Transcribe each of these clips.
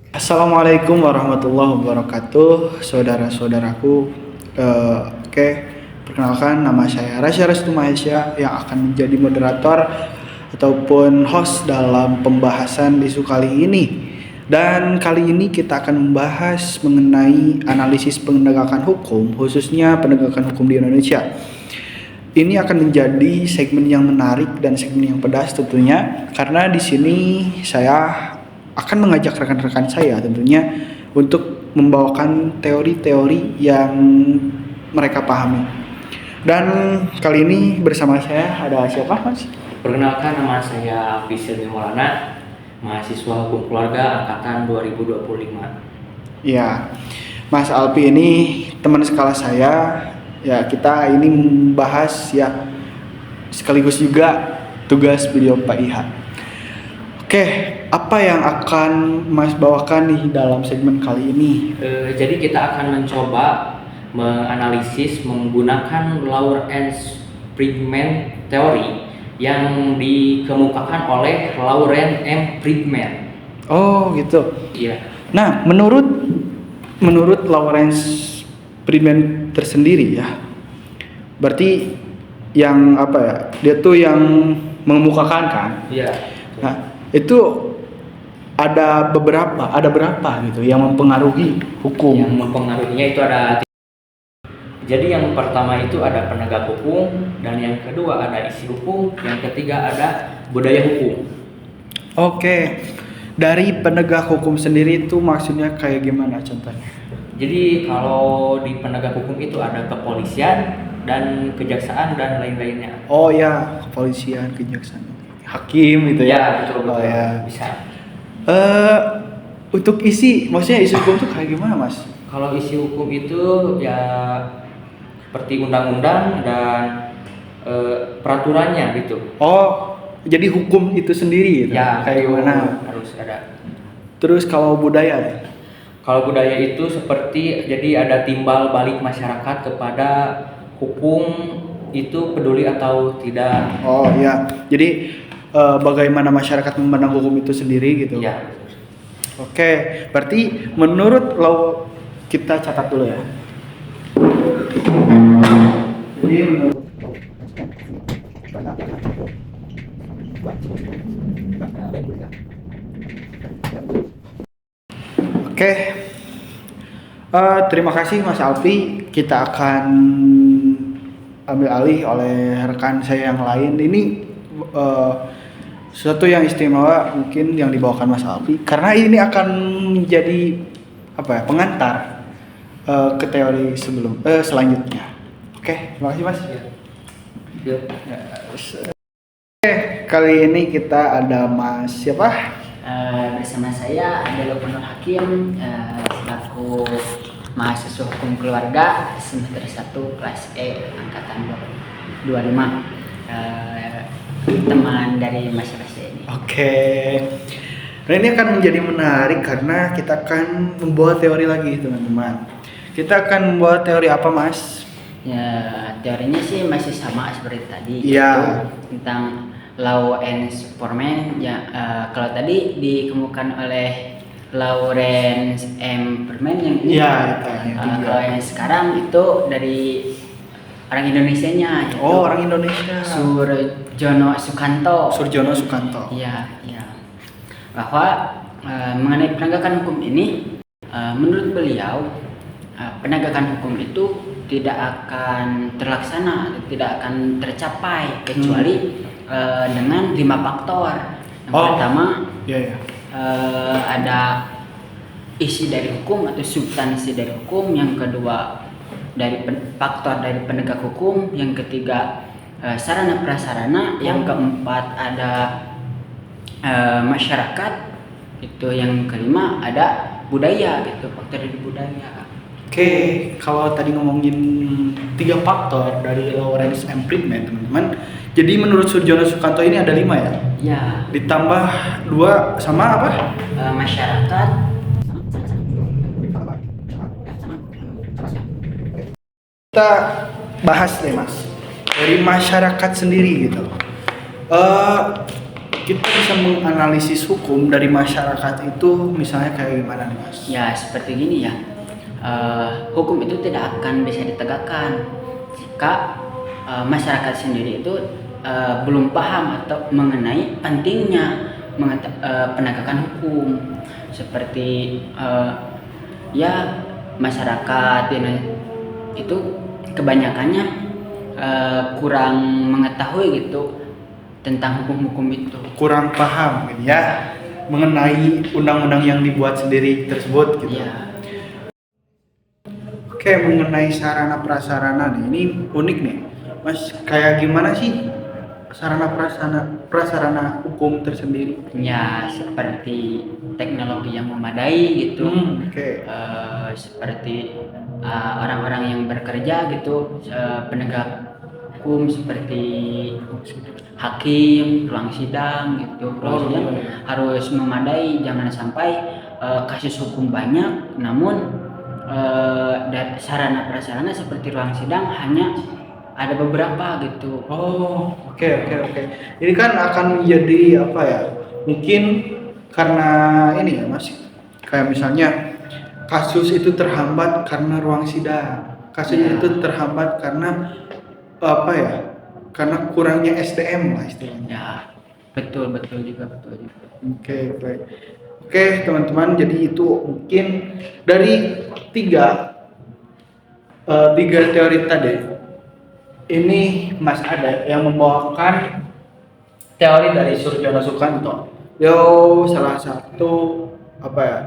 Assalamualaikum warahmatullahi wabarakatuh, saudara-saudaraku. Oke, perkenalkan nama saya Rasya Restu Mahesya yang akan menjadi moderator ataupun host dalam pembahasan isu kali ini. Dan kali ini kita akan membahas mengenai analisis penegakan hukum, khususnya penegakan hukum di Indonesia. Ini akan menjadi segmen yang menarik dan segmen yang pedas tentunya, karena di sini saya akan mengajak rekan-rekan saya tentunya untuk membawakan teori-teori yang mereka pahami. Dan kali ini bersama saya ada siapa, Mas? Perkenalkan, nama saya Fisil Maulana, mahasiswa hukum keluarga angkatan 2025. Ya, Mas Alpi ini teman sekelas saya. Ya, kita ini membahas ya sekaligus juga tugas beliau Pak Iha. Oke, apa yang akan Mas bawakan nih dalam segmen kali ini? Jadi kita akan mencoba menganalisis menggunakan Lawrence Friedman teori yang dikemukakan oleh Lawrence M. Friedman. Oh, gitu. Iya. Nah, menurut Lawrence Friedman tersendiri ya, berarti yang apa ya? Dia tuh yang mengemukakan kan? Iya. Nah, itu ada berapa gitu yang mempengaruhi hukum. Yang mempengaruhinya itu ada. Jadi yang pertama itu ada penegak hukum, dan yang kedua ada isi hukum, yang ketiga ada budaya hukum. Oke. Dari penegak hukum sendiri itu maksudnya kayak gimana contohnya? Jadi kalau di penegak hukum itu ada kepolisian dan kejaksaan dan lain-lainnya. Oh ya, kepolisian, kejaksaan, hakim gitu ya. Ya, betul. Oh ya. Bisa. Untuk maksudnya isi hukum tuh kayak gimana, Mas? Kalau isi hukum itu ya seperti undang-undang dan peraturannya gitu. Oh, jadi hukum itu sendiri gitu. Ya, Kayak itu gimana? harus ada. Terus kalau budaya? Kalau budaya itu seperti jadi ada timbal balik masyarakat kepada hukum itu peduli atau tidak. Oh ya. Jadi bagaimana masyarakat memandang hukum itu sendiri gitu. Ya. Oke, berarti menurut lo kita catat dulu ya. Jadi menurut Oke, terima kasih Mas Alfi. Kita akan ambil alih oleh rekan saya yang lain. Ini sesuatu yang istimewa mungkin yang dibawakan Mas Alfi, karena ini akan menjadi apa ya, pengantar ke teori selanjutnya. Oke, terima kasih Mas. Ya. Oke, kali ini kita ada Mas siapa? Bersama saya ada Lukman Hakim, selaku mahasiswa hukum keluarga semester 1 kelas E angkatan 25, teman dari Mas Rasya ini. Oke. Nah, ini akan menjadi menarik karena kita akan membawa teori lagi, teman-teman. Kita akan membawa teori apa, Mas? Ya, teorinya sih masih sama seperti tadi, Iya. yaitu tentang Law and Superman. Ya, kalau tadi dikemukakan oleh Lawrence M. Friedman yang ini. Iya, Kalau yang sekarang itu dari orang Indonesianya. Yaitu Oh, orang Indonesia. Surjono Sukanto. Surjono Sukanto. Iya, iya. Bahwa mengenai penegakan hukum ini, menurut beliau penegakan hukum itu tidak akan terlaksana, tidak akan tercapai kecuali dengan 5 faktor. Yang pertama, iya. ada isi dari hukum atau substansi dari hukum. Yang kedua, dari faktor dari penegak hukum. Yang ketiga, sarana prasarana. Yang keempat, ada masyarakat. Itu yang kelima, ada budaya gitu, faktor dari budaya. Oke, kalau tadi ngomongin 3 faktor dari Lawrence M. Friedman, teman-teman. Jadi menurut Surjono Sukanto ini ada 5 ya? Ya. Ditambah 2 sama apa? Masyarakat. Kita bahas deh, Mas. Dari masyarakat sendiri gitu. kita bisa menganalisis hukum dari masyarakat itu misalnya kayak gimana nih, Mas? Ya seperti gini ya, hukum itu tidak akan bisa ditegakkan jika masyarakat sendiri itu belum paham atau mengenai pentingnya penegakan hukum. Seperti ya masyarakat ini itu kebanyakannya kurang mengetahui gitu tentang hukum-hukum itu. Kurang paham gitu ya mengenai undang-undang yang dibuat sendiri tersebut gitu. Ya, Oke, mengenai sarana prasarana nih, ini unik nih, Mas. Kayak gimana sih sarana prasarana hukum tersendiri? ya seperti teknologi yang memadai gitu. Oke. Seperti orang-orang yang bekerja gitu, penegak hukum seperti hakim, ruang sidang gitu. Ruang sidang harus memadai, jangan sampai kasus hukum banyak, namun sarana prasarana seperti ruang sidang hanya ada beberapa gitu. Oh, oke. Ini kan akan menjadi apa ya? Mungkin karena ini ya, Mas. Kayak misalnya kasus itu terhambat karena ruang sidang. Kasus Ya. itu terhambat karena apa ya? Karena kurangnya SDM lah istilahnya. Ya, betul juga. Oke, baik. Oke, teman-teman, jadi itu mungkin dari tiga teori tadi. Ini Mas Ada yang membawakan teori dari Surjono Sukanto. Yo, salah satu apa ya?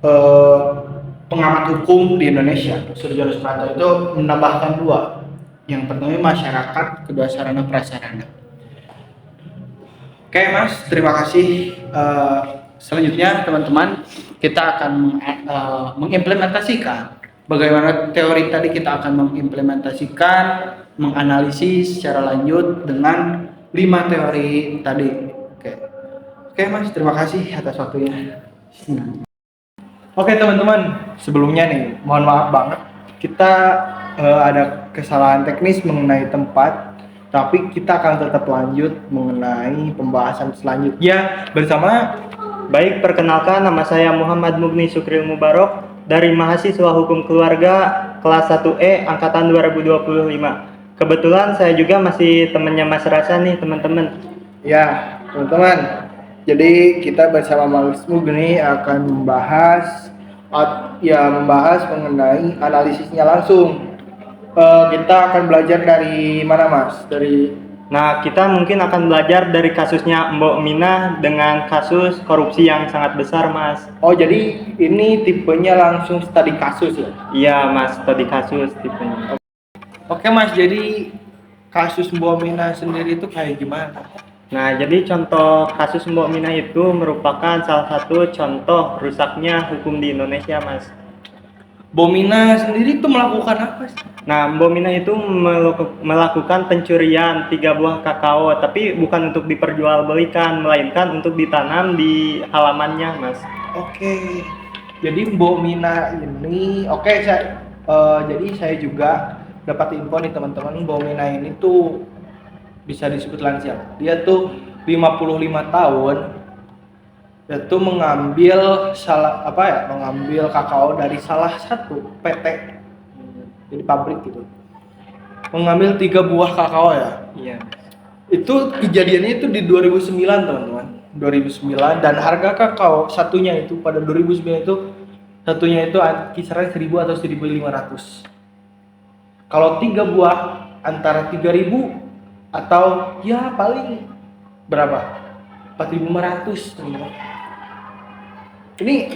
eh, Pengamat hukum di Indonesia. Surjono Sukanto itu menambahkan dua. Yang pertama masyarakat, kedua sarana prasarana. Oke Mas, terima kasih. Selanjutnya teman-teman kita akan mengimplementasikan bagaimana teori tadi kita akan mengimplementasikan, menganalisis secara lanjut dengan 5 teori tadi. Oke Mas, terima kasih atas waktunya. Oke teman-teman, sebelumnya nih mohon maaf banget kita ada kesalahan teknis mengenai tempat. Tapi kita akan tetap lanjut mengenai pembahasan selanjutnya bersama. Baik, perkenalkan nama saya Muhammad Mugni Sukril Mubarok dari mahasiswa Hukum Keluarga kelas 1E angkatan 2025. Kebetulan saya juga masih temannya Mas Rasa nih, teman-teman. Ya, teman-teman. Jadi kita bersama Mas Mugni akan membahas mengenai analisisnya langsung. Kita akan belajar dari mana Mas? Nah, kita mungkin akan belajar dari kasusnya Mbok Mina dengan kasus korupsi yang sangat besar, Mas. Oh, jadi ini tipenya langsung studi kasus ya? Iya, Mas, studi kasus tipenya. Oke Mas, jadi kasus Mbok Mina sendiri itu kayak gimana? Nah, jadi contoh kasus Mbok Mina itu merupakan salah satu contoh rusaknya hukum di Indonesia, Mas. Mbok Mina sendiri itu melakukan apa sih? Nah, Mbok Mina itu melakukan pencurian 3 buah kakao, tapi bukan untuk diperjualbelikan, melainkan untuk ditanam di halamannya, Mas. Oke, jadi Mbok Mina ini, jadi saya juga dapat info nih teman-teman, Mbok Mina ini tuh bisa disebut lansia. Dia tuh 55 tahun. Dia tuh mengambil kakao dari salah satu PT, jadi pabrik gitu. Mengambil 3 buah kakao ya. Iya. Itu kejadiannya itu di 2009 teman-teman. 2009 dan harga kakao satunya itu pada 2009 itu satunya itu kisaran 1000 atau 1500. Kalau 3 buah antara 3000 atau ya paling berapa? 4500 teman-teman. Ini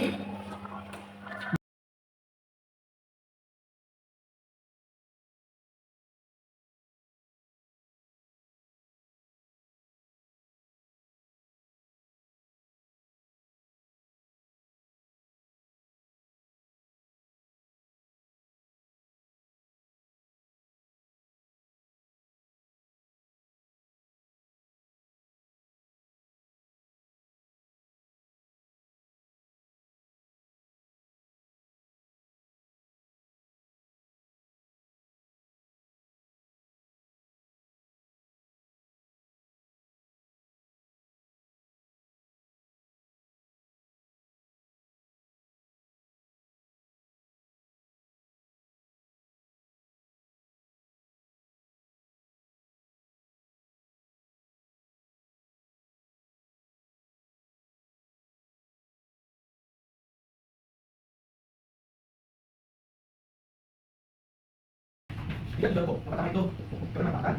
Tiga juga hukum. Yang pertama itu kebermanfaatan.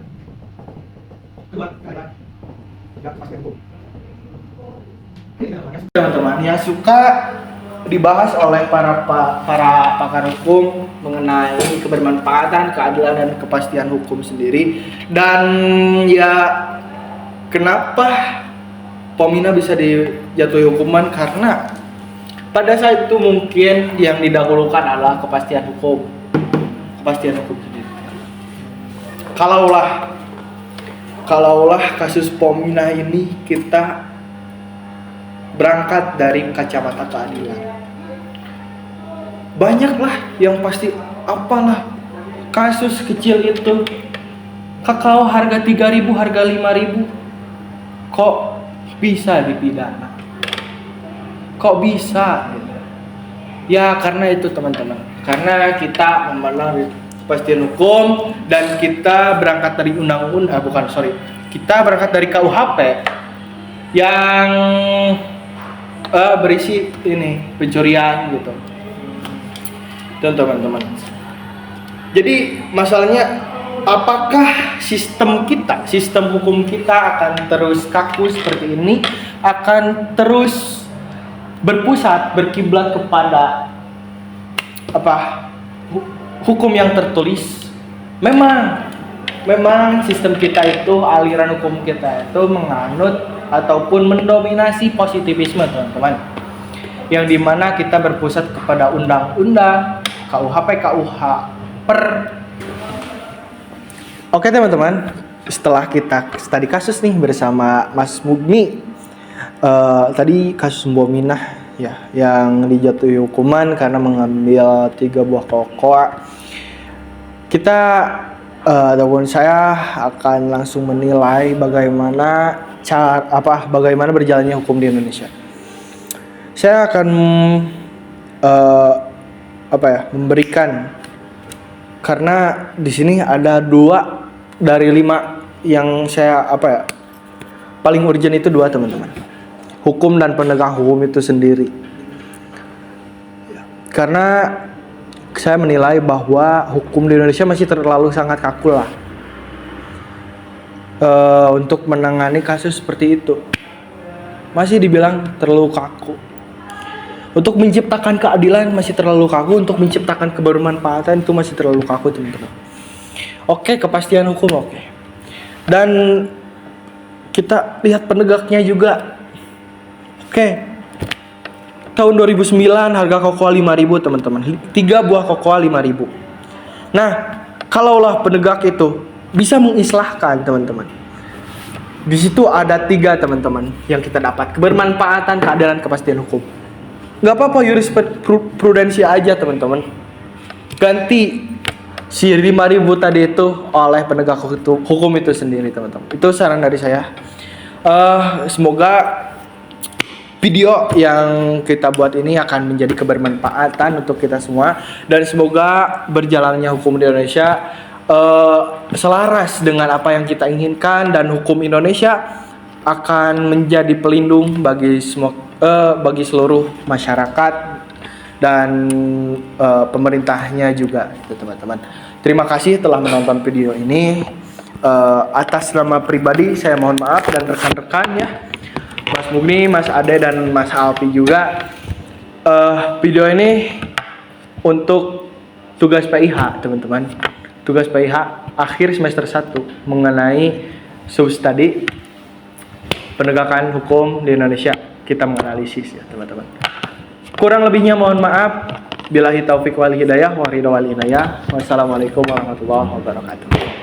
Kedua, keadilan. Tiga, kepastian hukum. Teman-teman yang suka dibahas oleh para pakar hukum mengenai kebermanfaatan, keadilan dan kepastian hukum sendiri. Dan ya kenapa Pomina bisa dijatuhi hukuman, karena pada saat itu mungkin yang didahulukan adalah kepastian hukum sendiri. Kalaulah kasus Pomina ini kita berangkat dari kacamata keadilan, banyaklah yang pasti apalah kasus kecil itu, kakao harga 3.000, harga 5.000, kok bisa dipidana, kok bisa gitu. Ya karena itu teman-teman, karena kita memandang kepastian hukum dan kita berangkat dari kita berangkat dari KUHP yang berisi ini pencurian gitu, teman-teman. Jadi masalahnya, apakah sistem hukum kita akan terus kaku seperti ini, akan terus berkiblat kepada hukum yang tertulis? Memang sistem kita itu, aliran hukum kita itu menganut ataupun mendominasi positivisme, teman-teman, yang dimana kita berpusat kepada undang-undang, KUHP, KUH per. Oke teman-teman, setelah kita studi kasus nih bersama Mas Mugni, tadi kasus Pomina ya yang dijatuhi hukuman karena mengambil 3 buah kokoa. Kita ataupun saya akan langsung menilai bagaimana berjalannya hukum di Indonesia. Saya akan memberikan, karena di sini ada 2 dari 5 yang saya paling urgent itu 2, teman-teman. Hukum dan penegak hukum itu sendiri. Karena saya menilai bahwa hukum di Indonesia masih terlalu sangat kaku lah untuk menangani kasus seperti itu. Masih dibilang terlalu kaku. Untuk menciptakan keadilan masih terlalu kaku, untuk menciptakan kebermanfaatan itu masih terlalu kaku, teman-teman. Oke, kepastian hukum oke. Dan kita lihat penegaknya juga. Oke. Tahun 2009 harga kokoa 5.000, teman-teman. 3 buah kokoa 5.000. Nah, kalaulah penegak itu bisa mengislahkan, teman-teman. Di situ ada 3, teman-teman, yang kita dapat: kebermanfaatan, keadilan, kepastian hukum. Gak apa-apa jurisprudensi aja, teman-teman. Ganti si 5.000 tadi itu oleh penegak hukum itu sendiri, teman-teman. Itu saran dari saya. Semoga video yang kita buat ini akan menjadi kebermanfaatan untuk kita semua, dan semoga berjalannya hukum di Indonesia selaras dengan apa yang kita inginkan, dan hukum Indonesia akan menjadi pelindung bagi seluruh masyarakat dan pemerintahnya juga, teman-teman. Terima kasih telah menonton video ini. Atas nama pribadi saya mohon maaf, dan rekan-rekan ya, Mas Mugni, Mas Ade, dan Mas Alpi juga. Video ini untuk tugas PIH, teman-teman. Tugas PIH akhir semester 1 mengenai substudi penegakan hukum di Indonesia. Kita menganalisis ya, teman-teman. Kurang lebihnya mohon maaf. Billahi taufik wal hidayah wa ridha wal inayah. Wassalamualaikum warahmatullahi wabarakatuh.